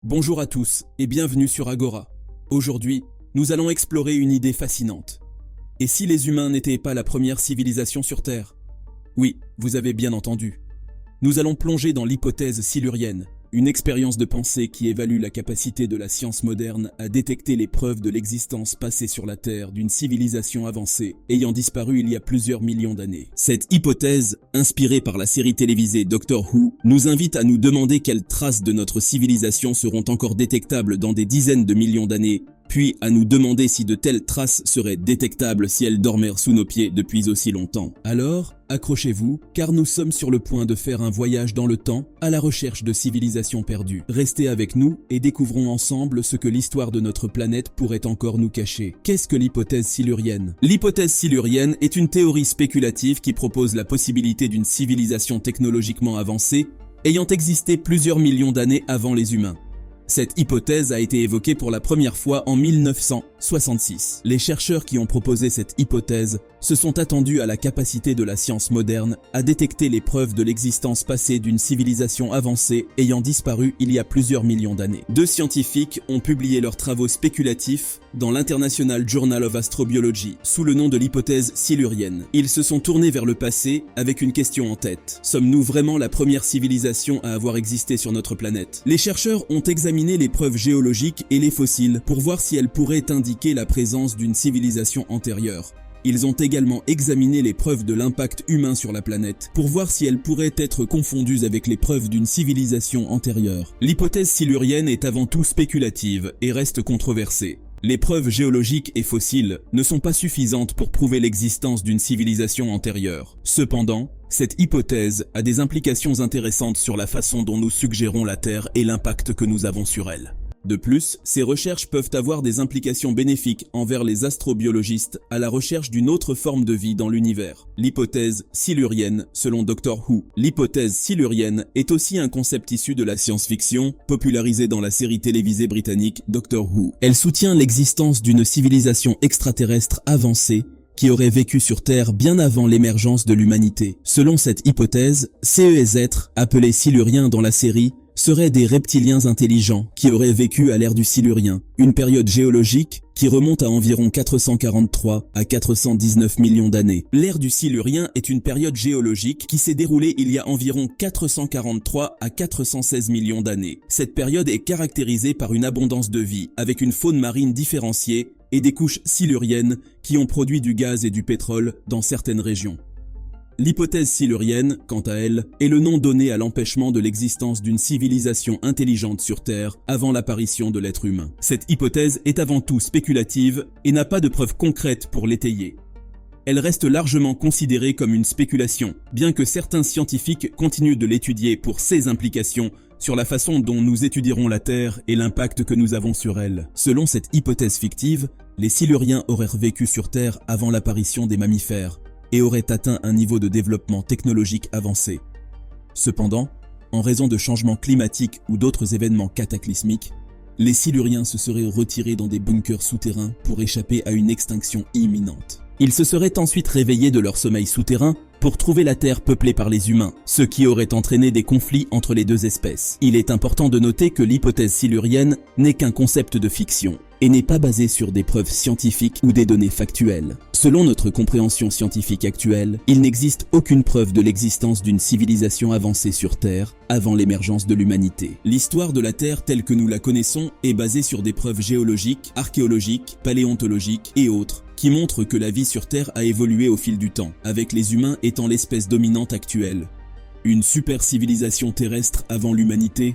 Bonjour à tous et bienvenue sur Agora. Aujourd'hui, nous allons explorer une idée fascinante. Et si les humains n'étaient pas la première civilisation sur Terre? Oui, vous avez bien entendu. Nous allons plonger dans l'hypothèse silurienne, une expérience de pensée qui évalue la capacité de la science moderne à détecter les preuves de l'existence passée sur la Terre d'une civilisation avancée ayant disparu il y a plusieurs millions d'années. Cette hypothèse, inspirée par la série télévisée Doctor Who, nous invite à nous demander quelles traces de notre civilisation seront encore détectables dans des dizaines de millions d'années, puis à nous demander si de telles traces seraient détectables si elles dormaient sous nos pieds depuis aussi longtemps. Alors, accrochez-vous, car nous sommes sur le point de faire un voyage dans le temps à la recherche de civilisations perdues. Restez avec nous et découvrons ensemble ce que l'histoire de notre planète pourrait encore nous cacher. Qu'est-ce que l'hypothèse silurienne? L'hypothèse silurienne est une théorie spéculative qui propose la possibilité d'une civilisation technologiquement avancée ayant existé plusieurs millions d'années avant les humains. Cette hypothèse a été évoquée pour la première fois en 1966. Les chercheurs qui ont proposé cette hypothèse se sont attendus à la capacité de la science moderne à détecter les preuves de l'existence passée d'une civilisation avancée ayant disparu il y a plusieurs millions d'années. Deux scientifiques ont publié leurs travaux spéculatifs dans l'International Journal of Astrobiology sous le nom de l'hypothèse silurienne. Ils se sont tournés vers le passé avec une question en tête. Sommes-nous vraiment la première civilisation à avoir existé sur notre planète? Les chercheurs ont examiné les preuves géologiques et les fossiles pour voir si elles pourraient indiquer la présence d'une civilisation antérieure. Ils ont également examiné les preuves de l'impact humain sur la planète pour voir si elles pourraient être confondues avec les preuves d'une civilisation antérieure. L'hypothèse silurienne est avant tout spéculative et reste controversée. Les preuves géologiques et fossiles ne sont pas suffisantes pour prouver l'existence d'une civilisation antérieure. Cependant, cette hypothèse a des implications intéressantes sur la façon dont nous suggérons la Terre et l'impact que nous avons sur elle. De plus, ces recherches peuvent avoir des implications bénéfiques envers les astrobiologistes à la recherche d'une autre forme de vie dans l'univers. L'hypothèse silurienne, selon Doctor Who. L'hypothèse silurienne est aussi un concept issu de la science-fiction, popularisé dans la série télévisée britannique Doctor Who. Elle soutient l'existence d'une civilisation extraterrestre avancée qui aurait vécu sur Terre bien avant l'émergence de l'humanité. Selon cette hypothèse, ces êtres, appelés siluriens dans la série, seraient des reptiliens intelligents qui auraient vécu à l'ère du Silurien, une période géologique qui remonte à environ 443 à 419 millions d'années. L'ère du Silurien est une période géologique qui s'est déroulée il y a environ 443 à 416 millions d'années. Cette période est caractérisée par une abondance de vie, avec une faune marine différenciée et des couches siluriennes qui ont produit du gaz et du pétrole dans certaines régions. L'hypothèse silurienne, quant à elle, est le nom donné à l'empêchement de l'existence d'une civilisation intelligente sur Terre avant l'apparition de l'être humain. Cette hypothèse est avant tout spéculative et n'a pas de preuves concrètes pour l'étayer. Elle reste largement considérée comme une spéculation, bien que certains scientifiques continuent de l'étudier pour ses implications sur la façon dont nous étudierons la Terre et l'impact que nous avons sur elle. Selon cette hypothèse fictive, les Siluriens auraient vécu sur Terre avant l'apparition des mammifères et auraient atteint un niveau de développement technologique avancé. Cependant, en raison de changements climatiques ou d'autres événements cataclysmiques, les Siluriens se seraient retirés dans des bunkers souterrains pour échapper à une extinction imminente. Ils se seraient ensuite réveillés de leur sommeil souterrain pour trouver la Terre peuplée par les humains, ce qui aurait entraîné des conflits entre les deux espèces. Il est important de noter que l'hypothèse silurienne n'est qu'un concept de fiction et n'est pas basée sur des preuves scientifiques ou des données factuelles. Selon notre compréhension scientifique actuelle, il n'existe aucune preuve de l'existence d'une civilisation avancée sur Terre avant l'émergence de l'humanité. L'histoire de la Terre telle que nous la connaissons est basée sur des preuves géologiques, archéologiques, paléontologiques et autres, qui montrent que la vie sur Terre a évolué au fil du temps, avec les humains étant l'espèce dominante actuelle. Une super civilisation terrestre avant l'humanité?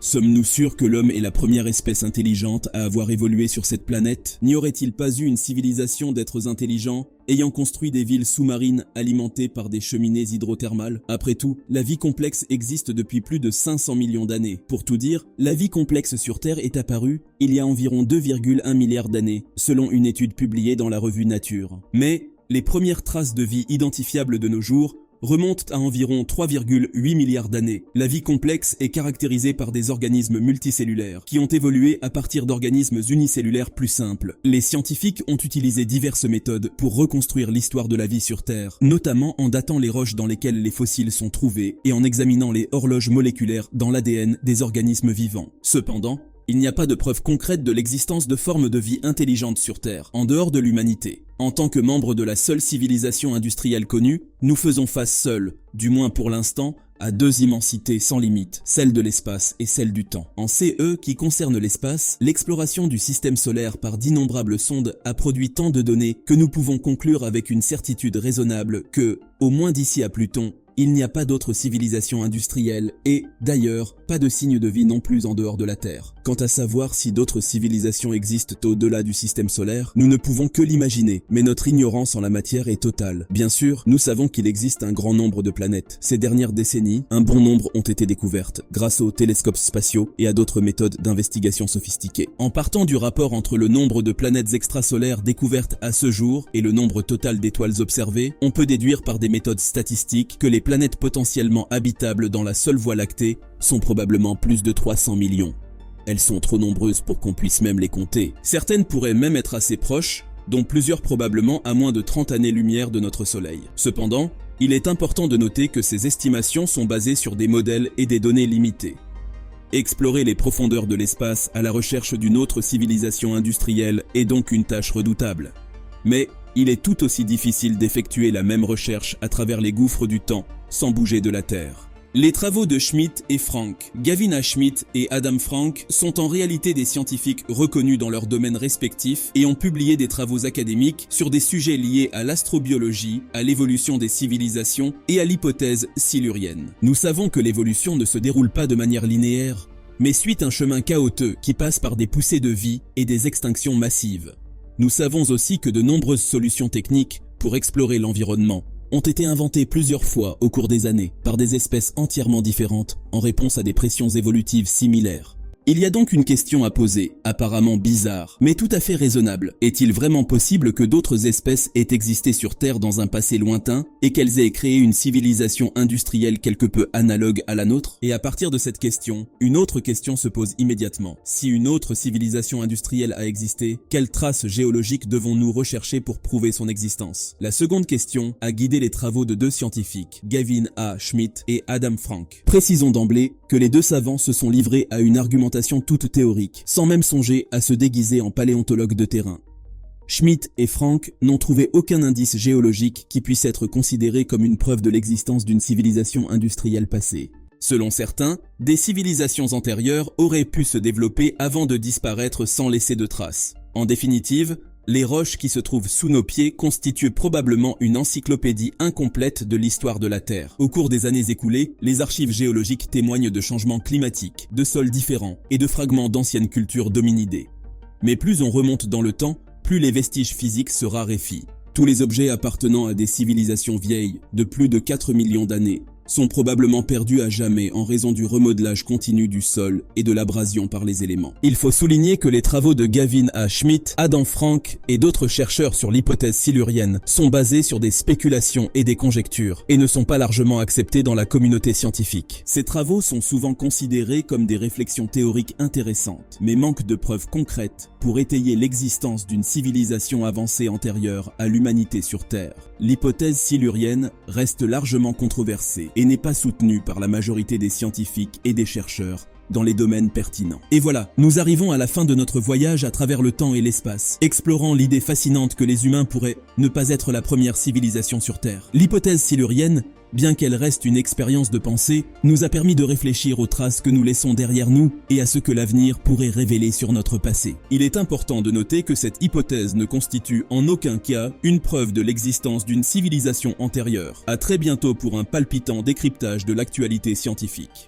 Sommes-nous sûrs que l'homme est la première espèce intelligente à avoir évolué sur cette planète? N'y aurait-il pas eu une civilisation d'êtres intelligents ayant construit des villes sous-marines alimentées par des cheminées hydrothermales? Après tout, la vie complexe existe depuis plus de 500 millions d'années. Pour tout dire, la vie complexe sur Terre est apparue il y a environ 2,1 milliards d'années, selon une étude publiée dans la revue Nature. Mais les premières traces de vie identifiables de nos jours remontent à environ 3,8 milliards d'années. La vie complexe est caractérisée par des organismes multicellulaires qui ont évolué à partir d'organismes unicellulaires plus simples. Les scientifiques ont utilisé diverses méthodes pour reconstruire l'histoire de la vie sur Terre, notamment en datant les roches dans lesquelles les fossiles sont trouvés et en examinant les horloges moléculaires dans l'ADN des organismes vivants. Cependant, il n'y a pas de preuve concrète de l'existence de formes de vie intelligentes sur Terre, en dehors de l'humanité. En tant que membres de la seule civilisation industrielle connue, nous faisons face seuls, du moins pour l'instant, à deux immensités sans limite, celle de l'espace et celle du temps. En CE qui concerne l'espace, l'exploration du système solaire par d'innombrables sondes a produit tant de données que nous pouvons conclure avec une certitude raisonnable que, au moins d'ici à Pluton, il n'y a pas d'autres civilisations industrielles et, d'ailleurs, pas de signes de vie non plus en dehors de la Terre. Quant à savoir si d'autres civilisations existent au-delà du système solaire, nous ne pouvons que l'imaginer, mais notre ignorance en la matière est totale. Bien sûr, nous savons qu'il existe un grand nombre de planètes. Ces dernières décennies, un bon nombre ont été découvertes, grâce aux télescopes spatiaux et à d'autres méthodes d'investigation sophistiquées. En partant du rapport entre le nombre de planètes extrasolaires découvertes à ce jour et le nombre total d'étoiles observées, on peut déduire par des méthodes statistiques que les planètes potentiellement habitables dans la seule Voie lactée sont probablement plus de 300 millions. Elles sont trop nombreuses pour qu'on puisse même les compter. Certaines pourraient même être assez proches, dont plusieurs probablement à moins de 30 années-lumière de notre Soleil. Cependant, il est important de noter que ces estimations sont basées sur des modèles et des données limitées. Explorer les profondeurs de l'espace à la recherche d'une autre civilisation industrielle est donc une tâche redoutable. Mais il est tout aussi difficile d'effectuer la même recherche à travers les gouffres du temps, sans bouger de la Terre. Les travaux de Schmitt et Frank, Gavin A. Schmitt et Adam Frank, sont en réalité des scientifiques reconnus dans leurs domaines respectifs et ont publié des travaux académiques sur des sujets liés à l'astrobiologie, à l'évolution des civilisations et à l'hypothèse silurienne. Nous savons que l'évolution ne se déroule pas de manière linéaire, mais suit un chemin chaotique qui passe par des poussées de vie et des extinctions massives. Nous savons aussi que de nombreuses solutions techniques pour explorer l'environnement ont été inventées plusieurs fois au cours des années par des espèces entièrement différentes en réponse à des pressions évolutives similaires. Il y a donc une question à poser, apparemment bizarre, mais tout à fait raisonnable. Est-il vraiment possible que d'autres espèces aient existé sur Terre dans un passé lointain et qu'elles aient créé une civilisation industrielle quelque peu analogue à la nôtre? Et à partir de cette question, une autre question se pose immédiatement. Si une autre civilisation industrielle a existé, quelles traces géologiques devons-nous rechercher pour prouver son existence? La seconde question a guidé les travaux de deux scientifiques, Gavin A. Schmitt et Adam Frank. Précisons d'emblée que les deux savants se sont livrés à une argumentation toute théorique, sans même songer à se déguiser en paléontologues de terrain. Schmitt et Frank n'ont trouvé aucun indice géologique qui puisse être considéré comme une preuve de l'existence d'une civilisation industrielle passée. Selon certains, des civilisations antérieures auraient pu se développer avant de disparaître sans laisser de traces. En définitive, les roches qui se trouvent sous nos pieds constituent probablement une encyclopédie incomplète de l'histoire de la Terre. Au cours des années écoulées, les archives géologiques témoignent de changements climatiques, de sols différents et de fragments d'anciennes cultures dominidées. Mais plus on remonte dans le temps, plus les vestiges physiques se raréfient. Tous les objets appartenant à des civilisations vieilles, de plus de 4 millions d'années, sont probablement perdus à jamais en raison du remodelage continu du sol et de l'abrasion par les éléments. Il faut souligner que les travaux de Gavin A. Schmitt, Adam Frank et d'autres chercheurs sur l'hypothèse silurienne sont basés sur des spéculations et des conjectures et ne sont pas largement acceptés dans la communauté scientifique. Ces travaux sont souvent considérés comme des réflexions théoriques intéressantes, mais manquent de preuves concrètes pour étayer l'existence d'une civilisation avancée antérieure à l'humanité sur Terre. L'hypothèse silurienne reste largement controversée et n'est pas soutenue par la majorité des scientifiques et des chercheurs dans les domaines pertinents. Et voilà, nous arrivons à la fin de notre voyage à travers le temps et l'espace, explorant l'idée fascinante que les humains pourraient ne pas être la première civilisation sur Terre. L'hypothèse silurienne, bien qu'elle reste une expérience de pensée, nous a permis de réfléchir aux traces que nous laissons derrière nous et à ce que l'avenir pourrait révéler sur notre passé. Il est important de noter que cette hypothèse ne constitue en aucun cas une preuve de l'existence d'une civilisation antérieure. À très bientôt pour un palpitant décryptage de l'actualité scientifique.